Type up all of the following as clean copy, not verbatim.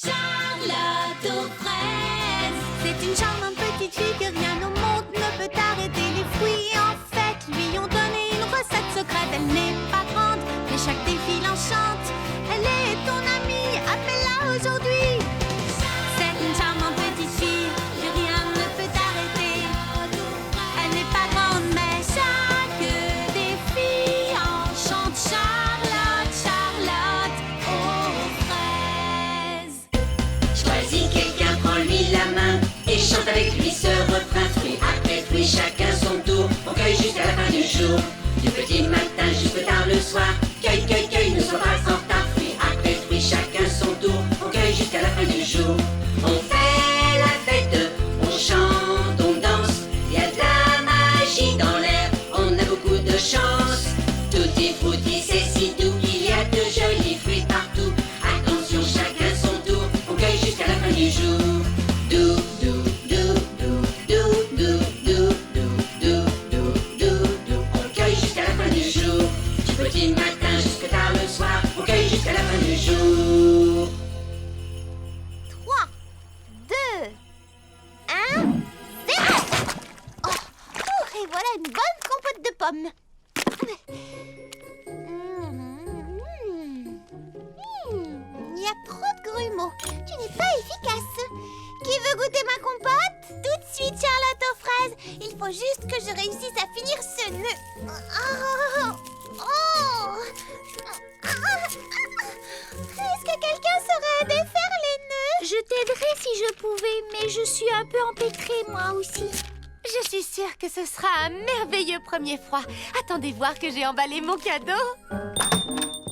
Charlotte aux fraises. C'est une charmante petite fille que rien au monde ne peut arrêter. Les fruits en fait lui ont donné une recette secrète. Elle n'est pas grande, mais chaque défi l'enchante. Elle est ton amie, appelle-la aujourd'hui. C'est une charmante petite fille que rien ne peut arrêter. Elle n'est pas grande, mais chaque défi enchante. Charlotte, Charlotte aux fraises. Choisis quelqu'un, prends-lui la main et chante avec lui ce refrain. Fruit après fruit, chacun son tour. On cueille jusqu'à la fin du jour. Du petit matin jusqu'au tard le soir. Cueille, cueille, cueille, ne sois pas en retard. Fruit après fruit, chacun son tour. On cueille jusqu'à la fin du jour. On fait la fête, on chante, on danse. Il y a de la magie dans l'air, on a beaucoup de chance. Tutti frutti, c'est si doux, il y a de jolis fruits partout. Attention, chacun son tour, on cueille jusqu'à la fin du jour. Dou, dou, dou, dou, dou, dou, dou, dou, dou, dou, dou, dou. On cueille jusqu'à la fin du jour. Du petit matin jusqu'au tard le soir, on cueille jusqu'à la fin du jour. 3, 2, 1, 0. Et voilà une bonne compote de pommes. Il y a trop de grumeaux. Tu n'es pas efficace. Qui veut goûter ma compote? Tout de suite, Charlotte aux fraises. Il faut juste que je réussisse à finir ce nœud. Est-ce que quelqu'un saurait défaire les nœuds? Je t'aiderais si je pouvais, mais je suis un peu empêtrée moi aussi. Je suis sûre que ce sera un merveilleux premier froid. Attendez voir que j'ai emballé mon cadeau.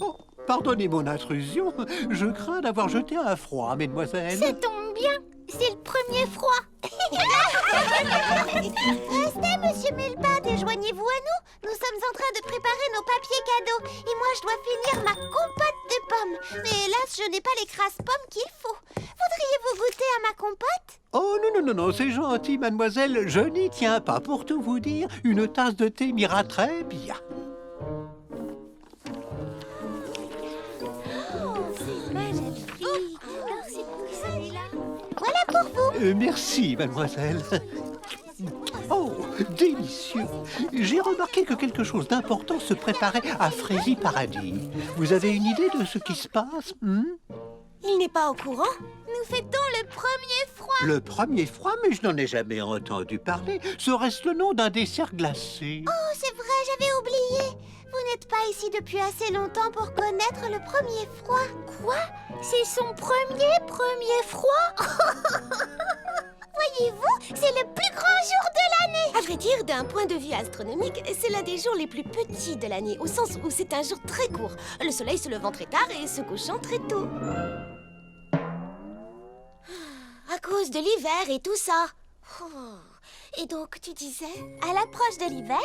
Oh, pardonnez mon intrusion. Je crains d'avoir jeté un froid, mesdemoiselles. Ça tombe bien, c'est le premier froid. Restez, monsieur Mulpat, et joignez-vous à nous. Nous sommes en train de préparer nos papiers cadeaux. Et moi, je dois finir ma compote de pommes. Mais hélas, je n'ai pas les crasses pommes qu'il faut. Voudriez-vous goûter à ma compote? Oh non, non, non, non, c'est gentil, mademoiselle. Je n'y tiens pas. Pour tout vous dire, une tasse de thé m'ira très bien. C'est magnifique. Alors, c'est pour celui-là. Voilà pour vous. Merci, mademoiselle. Oh, délicieux. J'ai remarqué que quelque chose d'important se préparait à Frézy Paradis. Vous avez une idée de ce qui se passe? Il n'est pas au courant. Nous fêtons le premier froid. Le premier froid, mais je n'en ai jamais entendu parler. Serait-ce le nom d'un dessert glacé? Oh, c'est vrai, j'avais oublié. Vous n'êtes pas ici depuis assez longtemps pour connaître le premier froid. Quoi? C'est son premier froid? Voyez-vous, c'est le plus grand jour de l'année. À vrai dire, d'un point de vue astronomique, c'est l'un des jours les plus petits de l'année, au sens où c'est un jour très court, le soleil se levant très tard et se couchant très tôt. À cause de l'hiver et tout ça. Et donc, tu disais? À l'approche de l'hiver,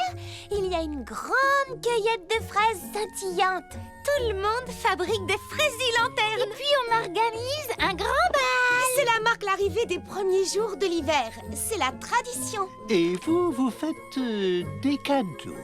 il y a une grande cueillette de fraises scintillantes. Tout le monde fabrique des fraisilanternes. Et puis on organise un grand bal. Cela marque l'arrivée des premiers jours de l'hiver. C'est la tradition. Et vous faites des cadeaux.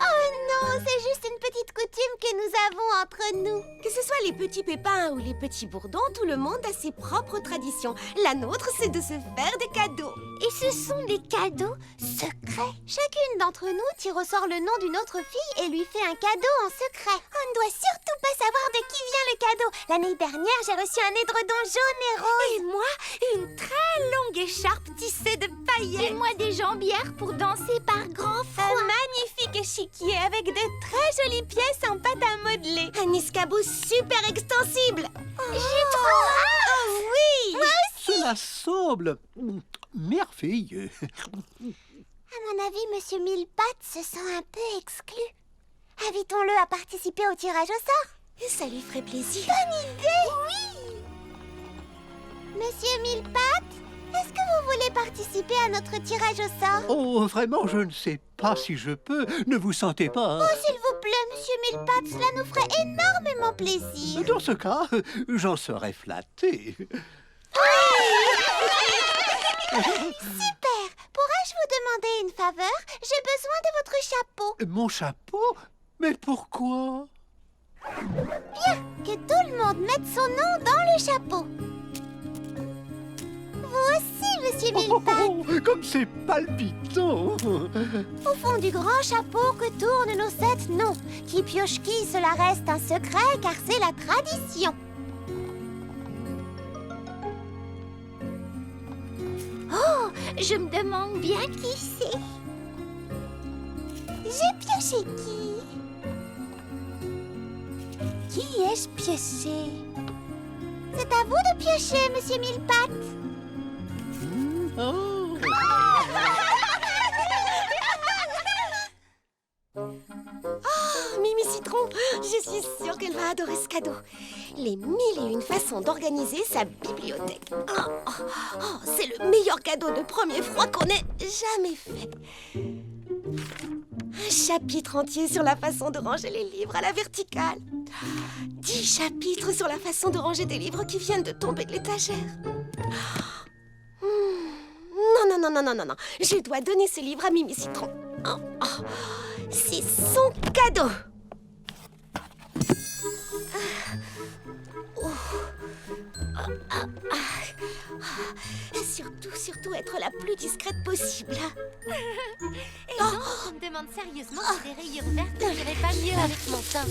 Oh non, c'est juste une petite coutume que nous avons entre nous. Que ce soit les petits pépins ou les petits bourdons, tout le monde a ses propres traditions. La nôtre, c'est de se faire des cadeaux. Et ce sont des cadeaux secrets. Chacune d'entre nous tire au sort le nom d'une autre fille et lui fait un cadeau en secret. On ne doit surtout pas savoir de qui vient le cadeau. L'année dernière, j'ai reçu un édredon jaune et rose. Et moi, Une très longue écharpe tissée de paillettes. et moi des jambières pour danser par grand froid. Un magnifique échiquier avec de très jolies pièces en pâte à modeler. Un escabeau super extensible. J'ai trop hâte. Oh oui. Moi aussi. Cela semble merveilleux. À mon avis, Monsieur Millepattes se sent un peu exclu. Invitons-le à participer au tirage au sort. Ça lui ferait plaisir. Bonne idée. Oui. Monsieur Millepattes, est-ce que vous voulez participer à notre tirage au sort? Oh, vraiment, je ne sais pas si je peux. Ne vous sentez pas. Oh, s'il vous plaît, Monsieur Millepattes, cela nous ferait énormément plaisir. Dans ce cas, j'en serais flatté. Super. Pourrais-je vous demander une faveur? J'ai besoin de votre chapeau. Mon chapeau? Mais pourquoi? Bien, que tout le monde mette son nom dans le chapeau. Vous aussi, monsieur Mille-Pattes. Oh, comme c'est palpitant. Au fond du grand chapeau que tournent nos 7 noms. Qui pioche qui, cela reste un secret car c'est la tradition. Oh, je me demande bien qui c'est. J'ai pioché qui? Qui ai-je pioché? C'est à vous de piocher, monsieur Mille-Pattes. Oh. Mimi Citron, je suis sûre qu'elle va adorer ce cadeau. Les 1001 façons d'organiser sa bibliothèque. C'est le meilleur cadeau de premier froid qu'on ait jamais fait. Un chapitre entier sur la façon de ranger les livres à la verticale. 10 chapitres sur la façon de ranger des livres qui viennent de tomber de l'étagère. Non. Je dois donner ce livre à Mimi Citron. C'est son cadeau. Surtout être la plus discrète possible. Et donc, je me demande sérieusement si des rayures vertes n'iraient pas mieux avec mon teint.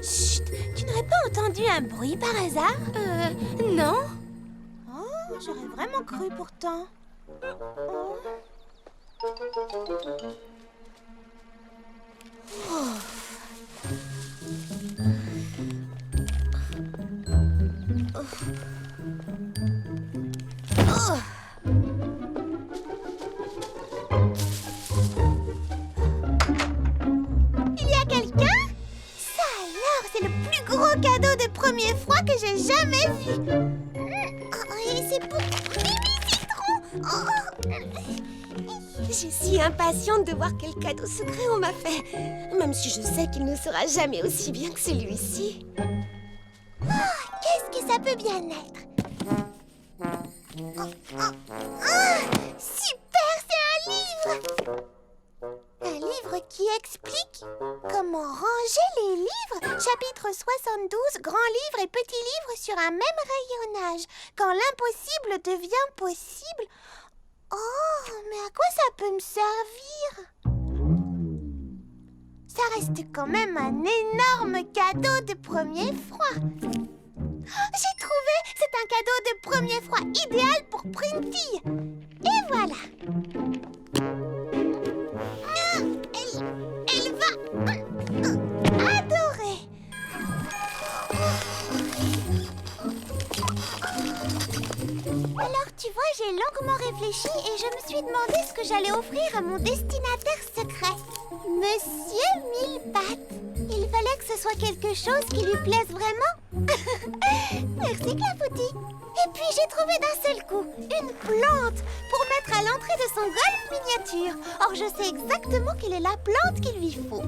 Chut, tu n'aurais pas entendu un bruit par hasard? Non. Oh, j'aurais vraiment cru pourtant. Il y a quelqu'un? Ça alors, c'est le plus gros cadeau de premier froid que j'ai jamais vu. Et c'est pour Mimi Citron. Je suis impatiente de voir quel cadeau secret on m'a fait. Même si je sais qu'il ne sera jamais aussi bien que celui-ci. Qu'est-ce que ça peut bien être? Super, c'est un livre! Un livre qui explique comment ranger les livres. Chapitre 72, grand livre et petit livre sur un même rayonnage. Quand l'impossible devient possible. Oh, mais à quoi ça peut me servir? Ça reste quand même un énorme cadeau de premier froid. J'ai trouvé! C'est un cadeau de premier froid idéal pour Printy. Et voilà. Elle va adorer. Alors tu vois, j'ai longuement réfléchi et je me suis demandé ce que j'allais offrir à mon destinataire secret. Monsieur Mille-Pattes. Il fallait que ce soit quelque chose qui lui plaise vraiment. Merci Clafoutis. Et puis j'ai trouvé d'un seul coup une plante pour mettre à l'entrée de son golf miniature. Or je sais exactement quelle est la plante qu'il lui faut.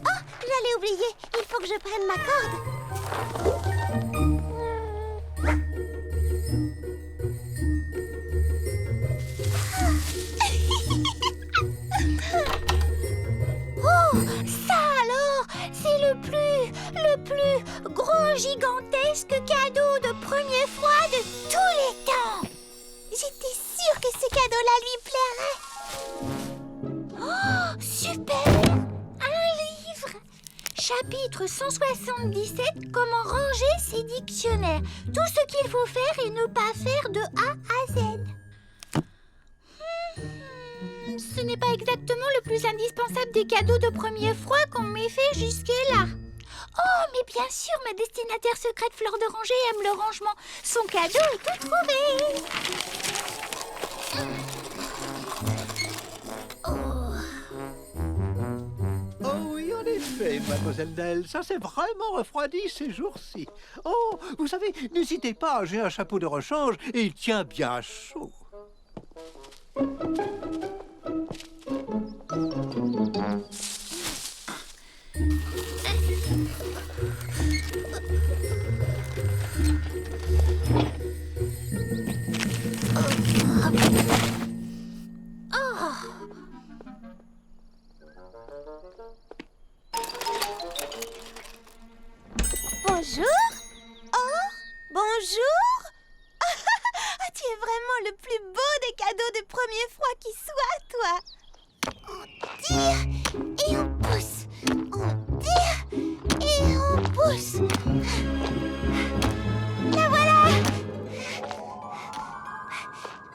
Oh, j'allais oublier. Il faut que je prenne ma corde. Oh, ça alors, c'est le plus gros gigantesque cadeau de premier froid de tous les temps. J'étais sûre que ce cadeau-là lui plairait. Oh, super! Un livre! Chapitre 177, comment ranger ses dictionnaires. Tout ce qu'il faut faire et ne pas faire de A à Z. Ce n'est pas exactement le plus indispensable des cadeaux de premier froid qu'on m'ait fait jusque-là. Oh, mais bien sûr, ma destinataire secrète Fleur de Rangée aime le rangement. Son cadeau est tout trouvé. Oh oui, en effet, mademoiselle Nell, ça s'est vraiment refroidi ces jours-ci. Oh, vous savez, n'hésitez pas, j'ai un chapeau de rechange et il tient bien chaud. Bonjour. Tu es vraiment le plus beau des cadeaux de premier froid qui soit, toi. On tire et on pousse. On tire et on pousse. La voilà.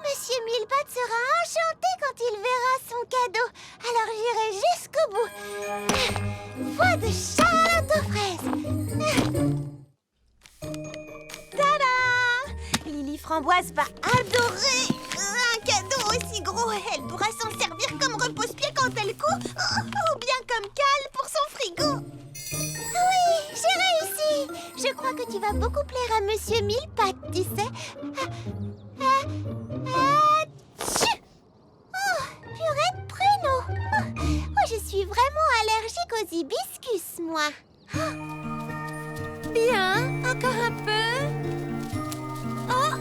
Monsieur Millepattes sera enchanté quand il verra son cadeau. Alors j'irai jusqu'au bout. Voix de Charlotte aux fraises. Tada! Lily Framboise va adorer un cadeau aussi gros. Elle pourra s'en servir comme repose-pied quand elle court, ou bien comme cale pour son frigo. Oui, j'ai réussi. Je crois que tu vas beaucoup plaire à Monsieur Millepattes, tu sais. Tchou! Oh, purée de pruneaux. Oh, je suis vraiment allergique aux hibiscus, moi. Bien, encore un peu. Oh.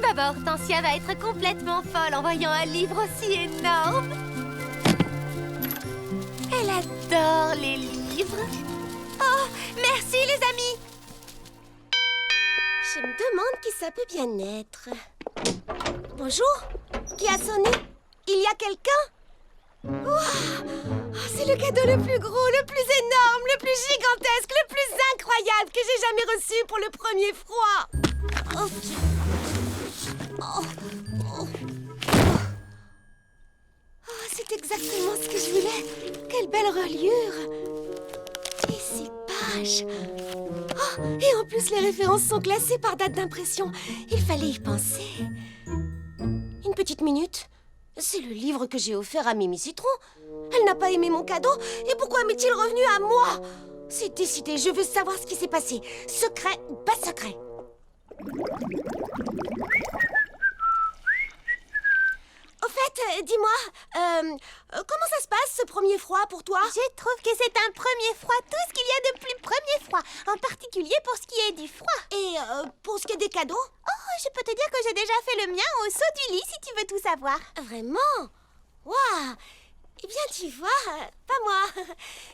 Baba Hortensia va être complètement folle en voyant un livre aussi énorme. Elle adore les livres. Oh, merci les amis. Je me demande qui ça peut bien être. Bonjour. Qui a sonné? Il y a quelqu'un? C'est le cadeau le plus gros, le plus énorme, le plus gigantesque, le plus incroyable que j'ai jamais reçu pour le premier froid. C'est exactement ce que je voulais. Quelle belle reliure. Et ces pages. Et en plus, les références sont classées par date d'impression. Il fallait y penser. Une petite minute. C'est le livre que j'ai offert à Mimi Citron. Elle n'a pas aimé mon cadeau. Et pourquoi m'est-il revenu à moi? C'est décidé, je veux savoir ce qui s'est passé. Secret ou pas secret? Au fait, dis-moi, comment ça se passe ce premier froid pour toi? Je trouve que c'est un premier froid, tout ce qu'il y a de plus premier froid, en particulier pour ce qui est du froid. Et pour ce qui est des cadeaux? Oh, je peux te dire que j'ai déjà fait le mien au saut du lit, si tu veux tout savoir. Vraiment? Waouh! Eh bien, tu vois, pas moi.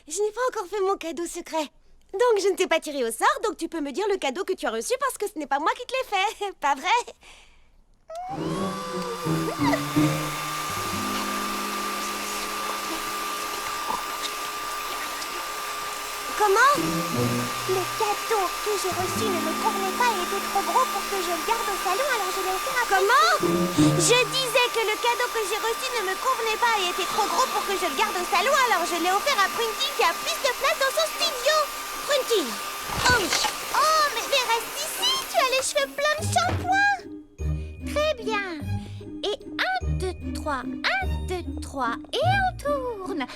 Je n'ai pas encore fait mon cadeau secret. Donc, je ne t'ai pas tiré au sort, donc tu peux me dire le cadeau que tu as reçu parce que ce n'est pas moi qui te l'ai fait, pas vrai? Comment? Le cadeau que j'ai reçu ne me convenait pas et était trop gros pour que je le garde au salon, alors je l'ai offert à... Comment? Je disais que le cadeau que j'ai reçu ne me convenait pas et était trop gros pour que je le garde au salon, alors je l'ai offert à Prunty qui a plus de place dans son studio. Prunty! Oh, mais reste ici, tu as les cheveux pleins de shampoing. Très bien. Et 1, 2, 3, 1, 2, 3, et on tourne. 1,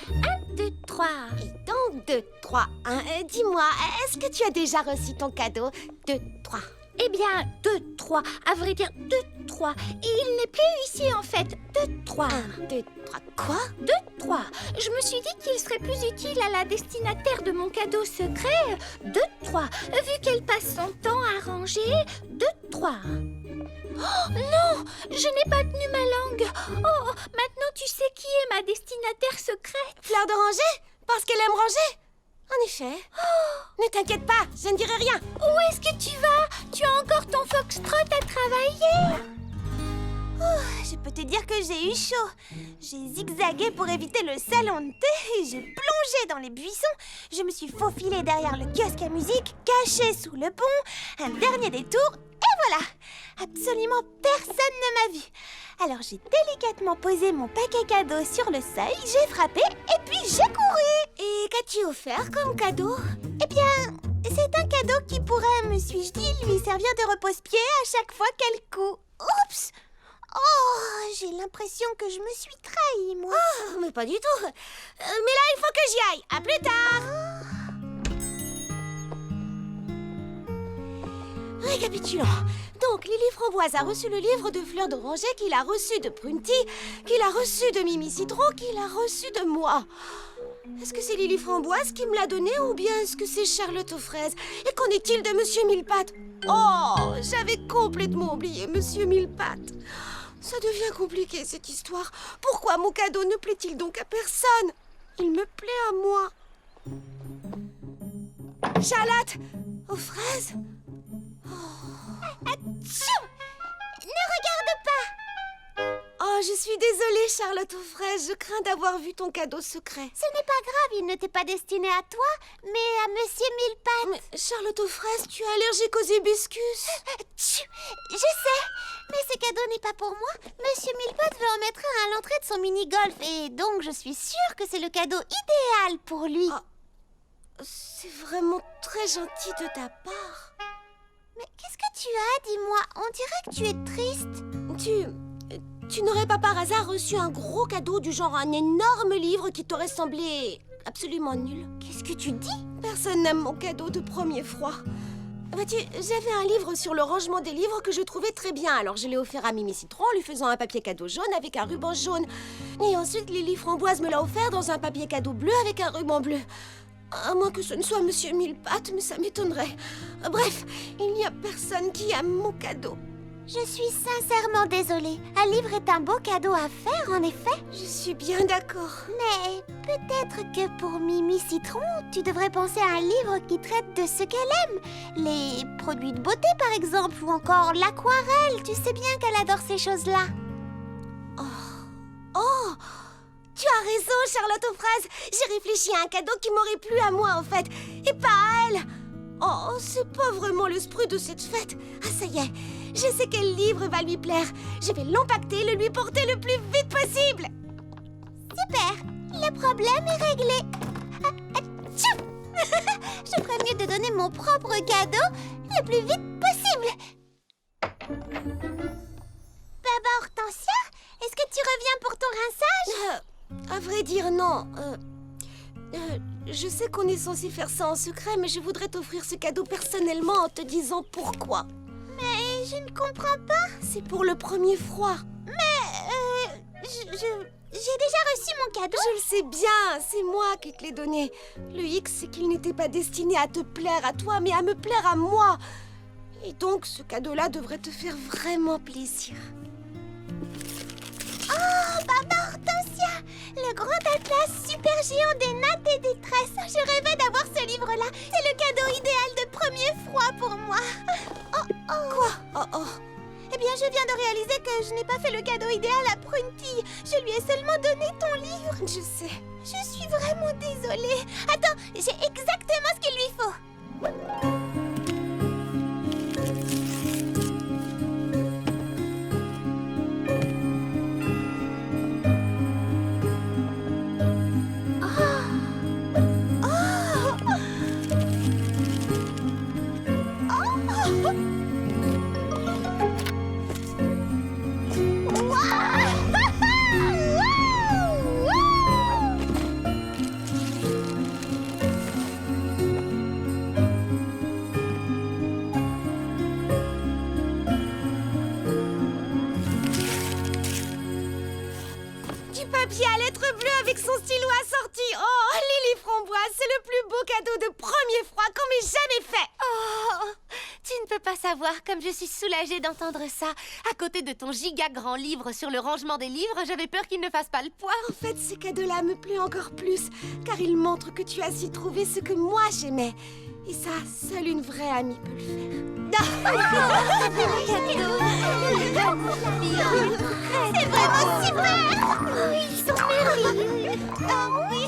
2, 3. Et donc, 2, 3, 1. Dis-moi, est-ce que tu as déjà reçu ton cadeau? 2, 3. Eh bien, 2, 3, à vrai dire 2, 3. Et il n'est plus ici en fait. 2, 3. 1, 2, 3. Quoi? 2, 3. Je me suis dit qu'il serait plus utile à la destinataire de mon cadeau secret. 2, 3. Vu qu'elle passe son temps à ranger. 2, 3. Oh non, je n'ai pas tenu ma langue. Oh, maintenant tu sais qui est ma destinataire secrète. Fleur d'oranger? Parce qu'elle aime ranger? En effet. Ne t'inquiète pas, je ne dirai rien. Où est-ce que tu vas? Tu as encore ton foxtrot à travailler? Je peux te dire que j'ai eu chaud. J'ai zigzagué pour éviter le salon de thé et j'ai plongé dans les buissons. Je me suis faufilée derrière le kiosque à musique, cachée sous le pont. Un dernier détour et voilà. Absolument personne ne m'a vue. Alors j'ai délicatement posé mon paquet cadeau sur le seuil, j'ai frappé et puis j'ai couru. Et qu'as-tu offert comme cadeau? Eh bien, c'est un cadeau qui pourrait, me suis-je dit, lui servir de repose-pied à chaque fois qu'elle coud. Oups! Oh, j'ai l'impression que je me suis trahie, moi. Oh, mais pas du tout. Mais là, il faut que j'y aille. À plus tard. Récapitulons. Donc, Lily Framboise a reçu le livre de Fleur d'Oranger, qu'il a reçu de Prunty, qu'il a reçu de Mimi Citron, qu'il a reçu de moi. Est-ce que c'est Lily Framboise qui me l'a donné ou bien est-ce que c'est Charlotte aux fraises? Et qu'en est-il de Monsieur Millepattes? Oh, j'avais complètement oublié Monsieur Millepattes. Ça devient compliqué cette histoire. Pourquoi mon cadeau ne plaît-il donc à personne? Il me plaît à moi. Charlotte! Aux fraises? Atchou! Ne regarde pas! Oh, je suis désolée, Charlotte aux fraises. Je crains d'avoir vu ton cadeau secret. Ce n'est pas grave, il ne t'est pas destiné à toi, mais à Monsieur Millepattes. Mais Charlotte aux fraises, tu es allergique aux hibiscus. Atchou! Je sais, mais ce cadeau n'est pas pour moi. Monsieur Millepattes veut en mettre un à l'entrée de son mini-golf, et donc je suis sûre que c'est le cadeau idéal pour lui. Ah. C'est vraiment très gentil de ta part. Mais qu'est-ce que tu as, dis-moi? On dirait que tu es triste. Tu n'aurais pas par hasard reçu un gros cadeau du genre un énorme livre qui t'aurait semblé absolument nul? Qu'est-ce que tu dis? Personne n'aime mon cadeau de premier froid. Vois-tu, j'avais un livre sur le rangement des livres que je trouvais très bien, alors je l'ai offert à Mimi Citron en lui faisant un papier cadeau jaune avec un ruban jaune. Et ensuite, Lily Framboise me l'a offert dans un papier cadeau bleu avec un ruban bleu. À moins que ce ne soit Monsieur Millepattes, mais ça m'étonnerait. Bref, il n'y a personne qui aime mon cadeau. Je suis sincèrement désolée. Un livre est un beau cadeau à faire, en effet. Je suis bien d'accord. Mais peut-être que pour Mimi Citron, tu devrais penser à un livre qui traite de ce qu'elle aime. Les produits de beauté, par exemple, ou encore l'aquarelle. Tu sais bien qu'elle adore ces choses-là. Oh, tu as raison, Charlotte aux fraises. J'ai réfléchi à un cadeau qui m'aurait plu à moi, en fait, et pas à elle. Oh, c'est pas vraiment l'esprit de cette fête. Ah, ça y est, je sais quel livre va lui plaire. Je vais l'empacter et le lui porter le plus vite possible. Super, le problème est réglé. Atchou! Je ferais mieux de donner mon propre cadeau le plus vite possible. Baba Hortensia, est-ce que tu reviens pour ton rinçage? À vrai dire, non. Je sais qu'on est censé faire ça en secret, mais je voudrais t'offrir ce cadeau personnellement en te disant pourquoi. Mais je ne comprends pas. C'est pour le premier froid. J'ai déjà reçu mon cadeau. Je le sais bien, c'est moi qui te l'ai donné. Le hic, c'est qu'il n'était pas destiné à te plaire à toi, mais à me plaire à moi. Et donc, ce cadeau-là devrait te faire vraiment plaisir. Oh, Baba Hortensia, le grand atlas super géant des nattes et des tresses. Je rêvais d'avoir ce livre-là. C'est le cadeau idéal de premier froid pour moi. Oh, oh. Quoi? Oh, oh. Eh bien, je viens de réaliser que je n'ai pas fait le cadeau idéal à Prunty. Je lui ai seulement donné ton livre. Je sais. Je suis vraiment désolée. Attends, j'ai exactement ce qu'il lui faut. Papier à lettres bleues avec son stylo assorti. Oh, Lily Framboise, c'est le plus beau cadeau de premier froid qu'on m'ait jamais fait. Oh, tu ne peux pas savoir comme je suis soulagée d'entendre ça. À côté de ton giga grand livre sur le rangement des livres, j'avais peur qu'il ne fasse pas le poids. En fait, ce cadeau-là me plaît encore plus, car il montre que tu as su trouver ce que moi j'aimais. Et ça, seule une vraie amie peut le faire. C'est vraiment super. Oh, ils sont merveilleux. Oh oui.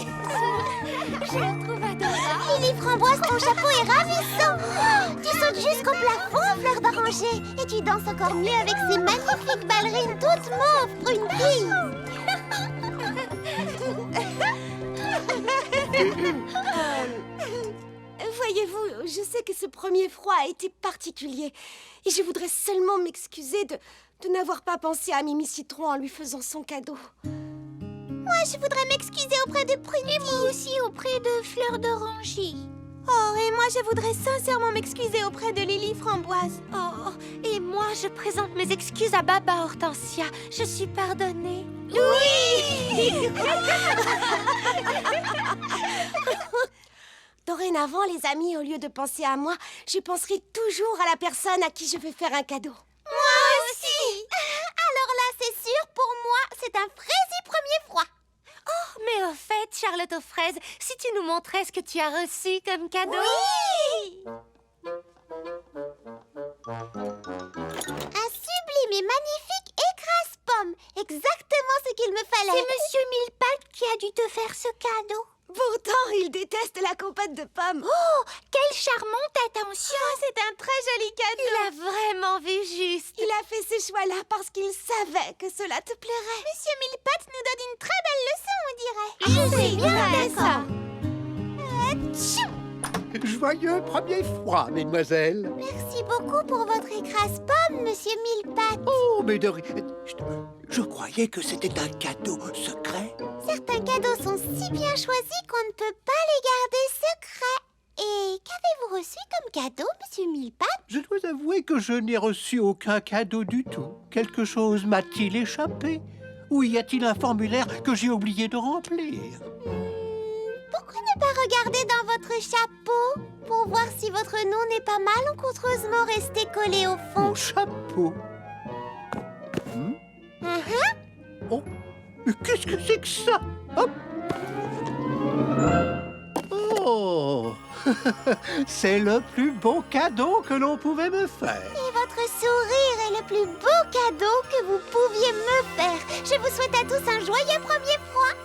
Je le trouve adorable. Lily Framboise, ton chapeau est ravissant. Tu sautes jusqu'au plafond, fleur d'oranger. Et tu danses encore mieux avec ces magnifiques ballerines toutes mauves, Prunty. Voyez-vous, je sais que ce premier froid a été particulier. Et je voudrais seulement m'excuser de n'avoir pas pensé à Mimi Citron en lui faisant son cadeau. Moi, je voudrais m'excuser auprès de Prunty. Et moi aussi auprès de Fleur d'Oranger. Oh, et moi, je voudrais sincèrement m'excuser auprès de Lily Framboise. Oh, et moi, je présente mes excuses à Baba Hortensia. Je suis pardonnée. Oui. Dorénavant, les amis, au lieu de penser à moi, je penserai toujours à la personne à qui je veux faire un cadeau. Moi aussi. Alors là, c'est sûr, pour moi, c'est un fraisier premier froid. Oh, mais au fait, Charlotte aux fraises, si tu nous montrais ce que tu as reçu comme cadeau. Oui. Un sublime et magnifique écrase-pomme. Exactement ce qu'il me fallait. C'est Monsieur Millepattes qui a dû te faire ce cadeau. Pourtant, il déteste la compote de pommes. Oh, quelle charmante attention! C'est un très joli cadeau. Il a vraiment vu juste. Il a fait ce choix-là parce qu'il savait que cela te plairait. Monsieur Millepattes nous donne une très belle leçon, on dirait. C'est bien ça. Tchou! Joyeux premier froid, mesdemoiselles. Merci beaucoup pour votre écrase-pomme, Monsieur Millepattes. Oh, mais de rien. Je croyais que c'était un cadeau secret. Certains cadeaux sont si bien choisis qu'on ne peut pas les garder secrets. Et qu'avez-vous reçu comme cadeau, Monsieur Millepattes? Je dois avouer que je n'ai reçu aucun cadeau du tout. Quelque chose m'a-t-il échappé? Ou y a-t-il un formulaire que j'ai oublié de remplir? Pourquoi ne pas regarder dans votre chapeau pour voir si votre nom n'est pas malencontreusement resté collé au fond? Mon chapeau. Oh, mais qu'est-ce que c'est que ça? Hop. Oh, c'est le plus beau cadeau que l'on pouvait me faire. Et votre sourire est le plus beau cadeau que vous pouviez me faire. Je vous souhaite à tous un joyeux premier froid.